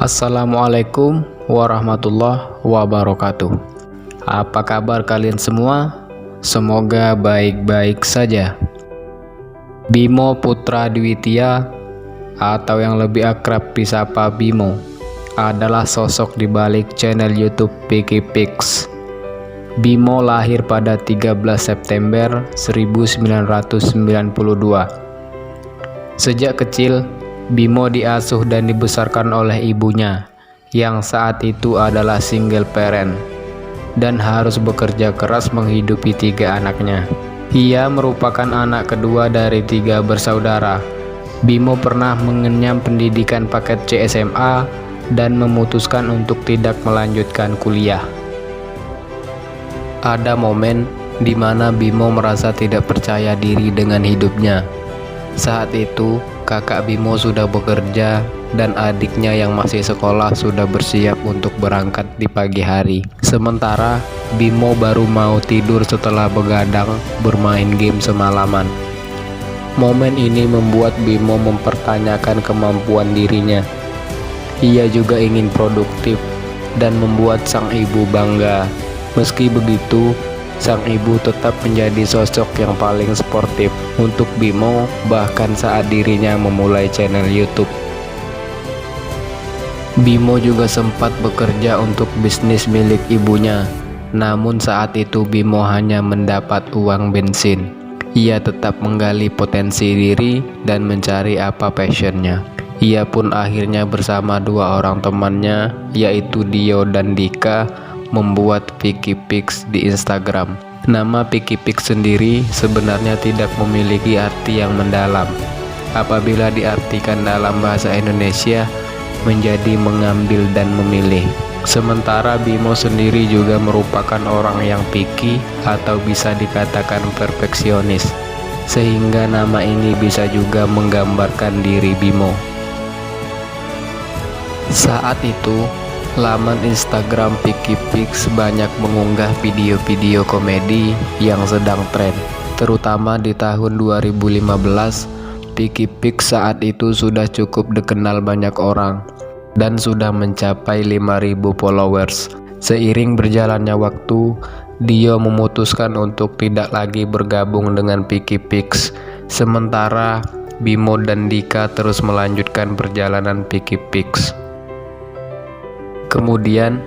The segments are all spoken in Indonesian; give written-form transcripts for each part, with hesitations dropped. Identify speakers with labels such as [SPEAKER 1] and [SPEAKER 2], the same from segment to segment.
[SPEAKER 1] Assalamualaikum warahmatullahi wabarakatuh. Apa kabar kalian semua? Semoga baik-baik saja. Bimo Putra Dwitya atau yang lebih akrab disapa Bimo adalah sosok di balik channel YouTube Picky Pics. Bimo lahir pada 13 September 1992. Sejak kecil, Bimo diasuh dan dibesarkan oleh ibunya, yang saat itu adalah single parent, dan harus bekerja keras menghidupi 3 anaknya. Ia merupakan anak kedua dari 3 bersaudara. Bimo pernah mengenyam pendidikan paket C SMA dan memutuskan untuk tidak melanjutkan kuliah. Ada momen di mana Bimo merasa tidak percaya diri dengan hidupnya. Saat itu, kakak Bimo sudah bekerja dan adiknya yang masih sekolah sudah bersiap untuk berangkat di pagi hari. Sementara Bimo baru mau tidur setelah begadang bermain game semalaman. Momen ini membuat Bimo mempertanyakan kemampuan dirinya. Ia juga ingin produktif dan membuat sang ibu bangga. Meski begitu, sang ibu tetap menjadi sosok yang paling sportif untuk Bimo, bahkan saat dirinya memulai channel YouTube. Bimo juga sempat bekerja untuk bisnis milik ibunya, namun saat itu Bimo hanya mendapat uang bensin. Ia tetap menggali potensi diri dan mencari apa passionnya. Ia pun akhirnya bersama 2 orang temannya, yaitu Dio dan Dika, membuat Picky Pics di Instagram. Nama Picky Pics sendiri sebenarnya tidak memiliki arti yang mendalam. Apabila diartikan dalam bahasa Indonesia, menjadi mengambil dan memilih. Sementara Bimo sendiri juga merupakan orang yang picky atau bisa dikatakan perfeksionis, sehingga nama ini bisa juga menggambarkan diri Bimo. Saat itu, laman Instagram Picky Pics banyak mengunggah video-video komedi yang sedang tren. Terutama di tahun 2015, Picky Pics saat itu sudah cukup dikenal banyak orang dan sudah mencapai 5.000 followers. Seiring berjalannya waktu, Dio memutuskan untuk tidak lagi bergabung dengan Picky Pics. Sementara Bimo dan Dika terus melanjutkan perjalanan Picky Pics. Kemudian,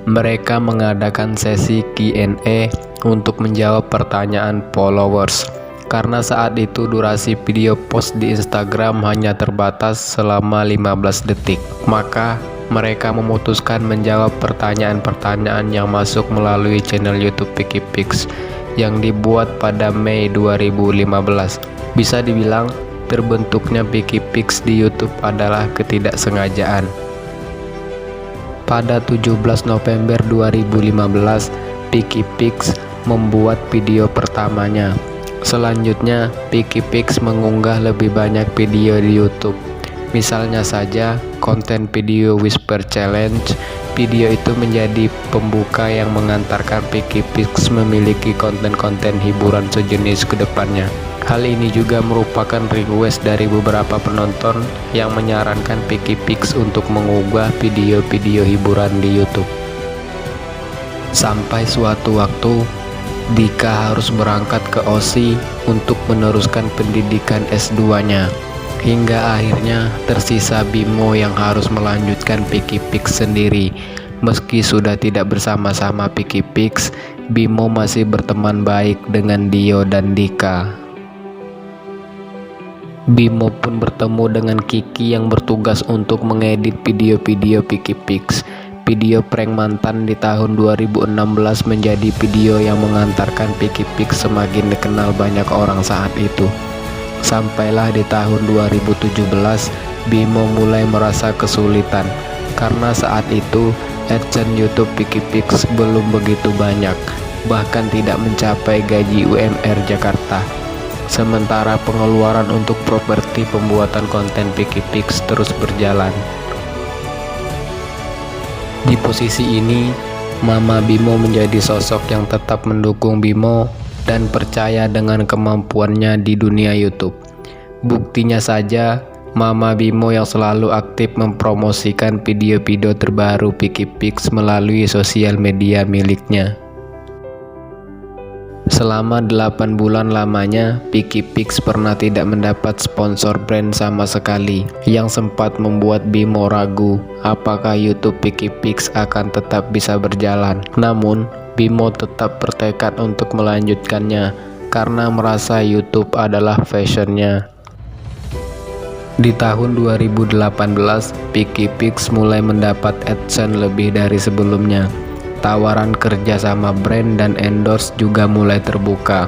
[SPEAKER 1] mereka mengadakan sesi Q&A untuk menjawab pertanyaan followers. Karena saat itu durasi video post di Instagram hanya terbatas selama 15 detik, maka mereka memutuskan menjawab pertanyaan-pertanyaan yang masuk melalui channel YouTube Picky Pics yang dibuat pada Mei 2015. Bisa dibilang, terbentuknya Picky Pics di YouTube adalah ketidaksengajaan. Pada 17 November 2015, Picky Pics membuat video pertamanya. Selanjutnya, Picky Pics mengunggah lebih banyak video di YouTube. Misalnya saja, konten video Whisper Challenge. Video itu menjadi pembuka yang mengantarkan Picky Pics memiliki konten-konten hiburan sejenis ke depannya. Hal ini juga merupakan request dari beberapa penonton yang menyarankan Picky Pics untuk mengunggah video-video hiburan di YouTube. Sampai suatu waktu, Dika harus berangkat ke OSI untuk meneruskan pendidikan S2-nya. Hingga akhirnya tersisa Bimo yang harus melanjutkan Picky Pics sendiri. Meski sudah tidak bersama-sama Picky Pics, Bimo masih berteman baik dengan Dio dan Dika. Bimo pun bertemu dengan Kiki yang bertugas untuk mengedit video-video Picky Pics. Video prank mantan di tahun 2016 menjadi video yang mengantarkan Picky Pics semakin dikenal banyak orang saat itu. Sampailah di tahun 2017, Bimo mulai merasa kesulitan karena saat itu AdSense YouTube Picky Pics belum begitu banyak, bahkan tidak mencapai gaji UMR Jakarta. Sementara pengeluaran untuk properti pembuatan konten Picky Pics terus berjalan. Di posisi ini, Mama Bimo menjadi sosok yang tetap mendukung Bimo dan percaya dengan kemampuannya di dunia YouTube. Buktinya saja, Mama Bimo yang selalu aktif mempromosikan video-video terbaru PikiPix melalui sosial media miliknya. Selama 8 bulan lamanya, PikiPix pernah tidak mendapat sponsor brand sama sekali, yang sempat membuat Bimo ragu apakah YouTube PikiPix akan tetap bisa berjalan. Namun, Bimo tetap bertekad untuk melanjutkannya karena merasa YouTube adalah passionnya. Di tahun 2018, PikiPix mulai mendapat AdSense lebih dari sebelumnya. Tawaran kerja sama brand dan endorse juga mulai terbuka.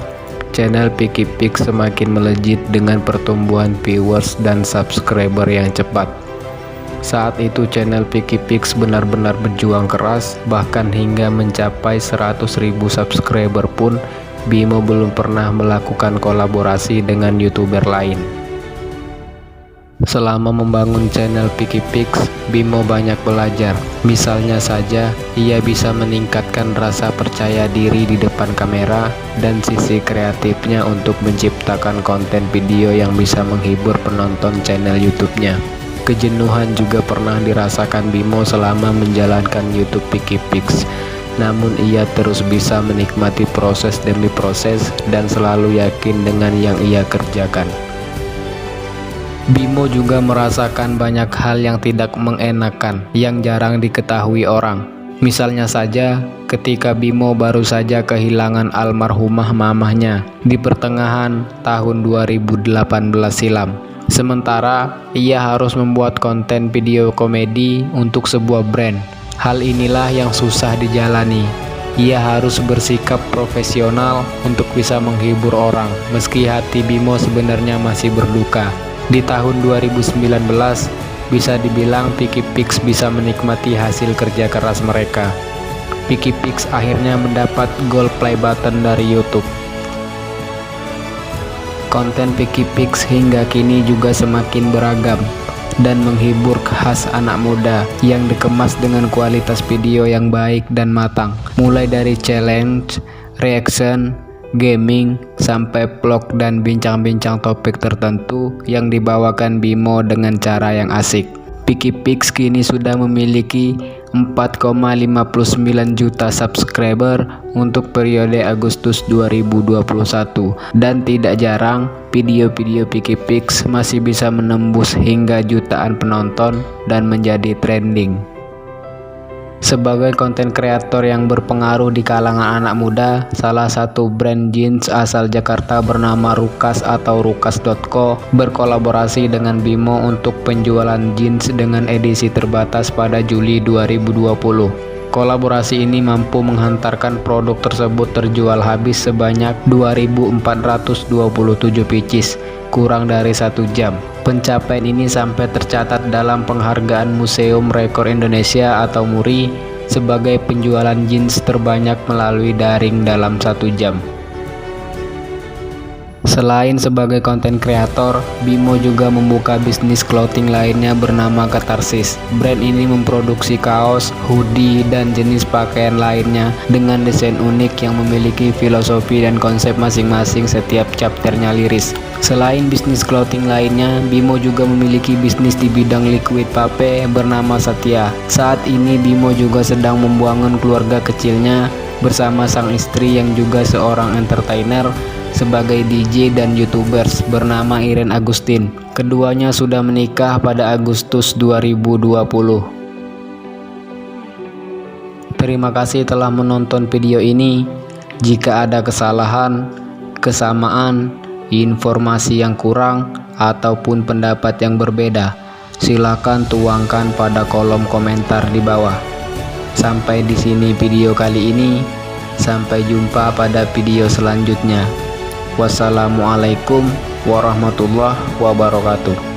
[SPEAKER 1] Channel PikiPix semakin melejit dengan pertumbuhan viewers dan subscriber yang cepat. Saat itu channel PikiPix benar-benar berjuang keras, bahkan hingga mencapai 100.000 subscriber pun Bimo belum pernah melakukan kolaborasi dengan YouTuber lain. Selama membangun channel PikiPix, Bimo banyak belajar. Misalnya saja, ia bisa meningkatkan rasa percaya diri di depan kamera dan sisi kreatifnya untuk menciptakan konten video yang bisa menghibur penonton channel YouTube-nya. Kejenuhan juga pernah dirasakan Bimo selama menjalankan YouTube PikiPix. Namun ia terus bisa menikmati proses demi proses dan selalu yakin dengan yang ia kerjakan. Bimo juga merasakan banyak hal yang tidak mengenakan yang jarang diketahui orang. Misalnya saja ketika Bimo baru saja kehilangan almarhumah mamahnya di pertengahan tahun 2018 silam. Sementara ia harus membuat konten video komedi untuk sebuah brand. Hal inilah yang susah dijalani. Ia harus bersikap profesional untuk bisa menghibur orang, meski hati Bimo sebenarnya masih berduka. Di tahun 2019, bisa dibilang PikiPix bisa menikmati hasil kerja keras mereka. PikiPix akhirnya mendapat gold play button dari YouTube. Konten PikiPix hingga kini juga semakin beragam dan menghibur khas anak muda yang dikemas dengan kualitas video yang baik dan matang, mulai dari challenge, reaction, gaming, sampai vlog dan bincang-bincang topik tertentu yang dibawakan Bimo dengan cara yang asik. PikiPix kini sudah memiliki 4,59 juta subscriber untuk periode Agustus 2021 dan tidak jarang video-video PikiPix masih bisa menembus hingga jutaan penonton dan menjadi trending. Sebagai konten kreator yang berpengaruh di kalangan anak muda, salah satu brand jeans asal Jakarta bernama Rukas atau rukas.co berkolaborasi dengan Bimo untuk penjualan jeans dengan edisi terbatas pada Juli 2020. Kolaborasi ini mampu menghantarkan produk tersebut terjual habis sebanyak 2.427 pieces, kurang dari 1 jam. Pencapaian ini sampai tercatat dalam penghargaan Museum Rekor Indonesia atau MURI sebagai penjualan jeans terbanyak melalui daring dalam 1 jam. Selain sebagai konten kreator, Bimo juga membuka bisnis clothing lainnya bernama Katarsis. Brand ini memproduksi kaos, hoodie, dan jenis pakaian lainnya dengan desain unik yang memiliki filosofi dan konsep masing-masing setiap chapternya liris. Selain bisnis clothing lainnya, Bimo juga memiliki bisnis di bidang liquid pape bernama Satya. Saat ini Bimo juga sedang membangun keluarga kecilnya bersama sang istri yang juga seorang entertainer sebagai DJ dan YouTubers bernama Iren Agustin. Keduanya sudah menikah pada Agustus 2020. Terima kasih telah menonton video ini. Jika ada kesalahan, kesamaan, informasi yang kurang, ataupun pendapat yang berbeda, silakan tuangkan pada kolom komentar di bawah. Sampai di sini video kali ini. Sampai jumpa pada video selanjutnya. Wassalamualaikum warahmatullahi wabarakatuh.